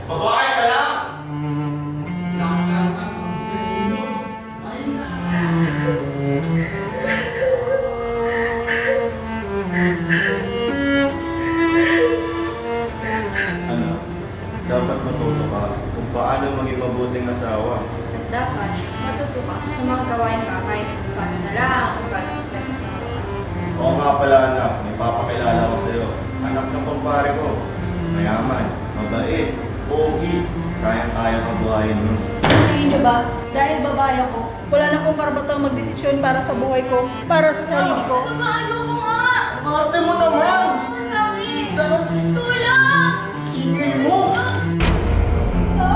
Babae ka lang! Ano, dapat matuto ka kung paano maging mabuting asawa. At dapat matuto ka sa mga gawain bahay. Paano na lang ang pag-asawa. Oo nga pala anak, may papakilala ko sa'yo. Anak ng kumpare ko. Mayaman, mabait, pogi, kayang-kaya ka buhayin mo. Tingin niyo ba, dahil babae ako, wala na akong karapatang magdesisyon para sa buhay ko, para sa sarili ko. Paano ko nga? Ang arte mo naman! Sabi! Tara, Tulong! ingay mo! So,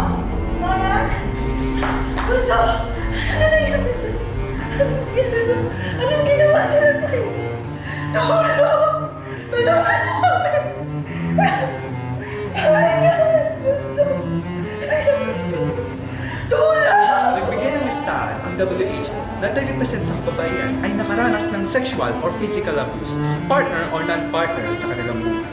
Maya? Bunso, ano nangyari sa'yo? Anong ginawa nila sa'yo? Tulong! Tulungan niyo kami! Bunso! Tulong! Nagbigay ng listahan ang WHO na 30% sa kababayan ay nakaranas ng sexual or physical abuse, partner or non-partner sa kanilang buhay.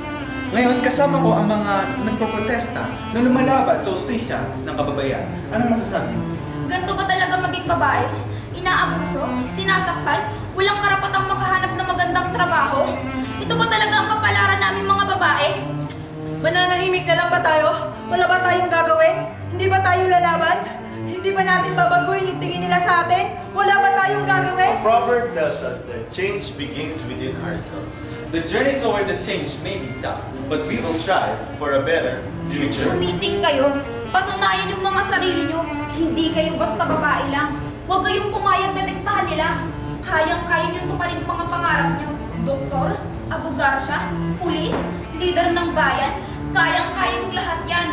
Ngayon, kasama ko ang mga nagproprotesta na lumalaban sa ustisya ng kababayan. Anong masasabi mo? Ganto ba talaga maging babae? Inaabuso? Sinasaktan? Walang karapatang makahanap ng magandang trabaho? Ito ba talaga ang kapalaran namin mga babae? Mananahimik na lang ba tayo? Wala ba tayong gagawin? Hindi ba tayo lalaban? Hindi ba natin babaguhin yung tingin nila sa atin? Wala ba tayong gagawin? A proverb tells us that change begins within ourselves. The journey towards the change may be tough, but we will strive. For a better future. Gumising kayo. Patunayan yung mga sarili nyo. Hindi kayo basta babae lang. Huwag kayong pumayag na diktahan nila. Kayang-kaya nyo tuparin mga pangarap nyo. Doktor, abogasya, pulis, leader ng bayan. Kayang-kaya nyo lahat yan.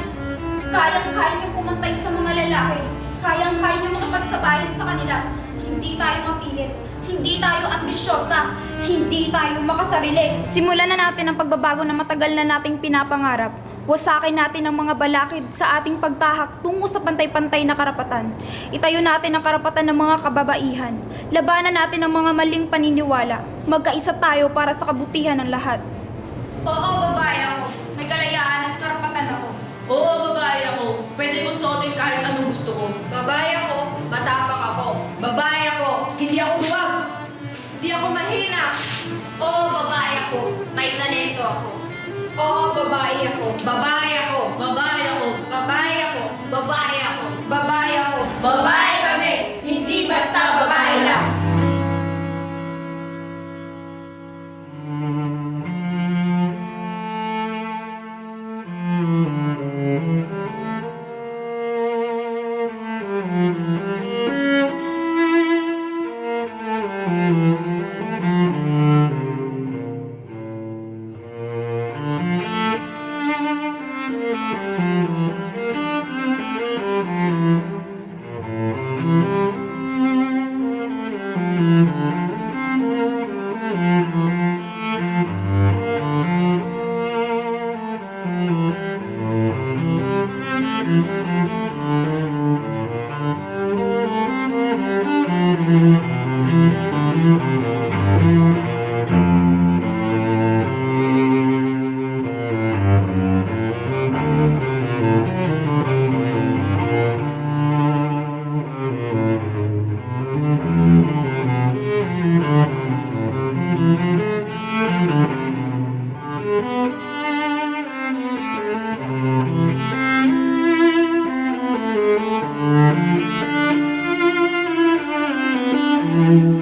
Kayang-kaya nyo pumantay sa mga lalaki. Kayang-kaya nyo makapagsabayan sa kanila. Hindi tayo mapilit. Hindi tayo ambisyosa. Hindi tayo makasarili. Simulan na natin ang pagbabago na matagal na nating pinapangarap. Wasakin natin ang mga balakid sa ating pagtahak tungo sa pantay-pantay na karapatan. Itayo natin ang karapatan ng mga kababaihan. Labanan natin ang mga maling paniniwala. Magkaisa tayo para sa kabutihan ng lahat. Oo, babae ako. May kalayaan at karapatan ako. Oo, babae ako. Pwede kong suotin kahit anong gusto ko. Babae ako, matapang ako. Babae ako, Hindi ako duwag! hindi ako mahina. Oo, babae ako, may talento ako. Oo, babae ako. Babae ako, Babae ako. babae ako, Babae ako. babae ako. Babae kami, hindi basta babae lang. Thank you.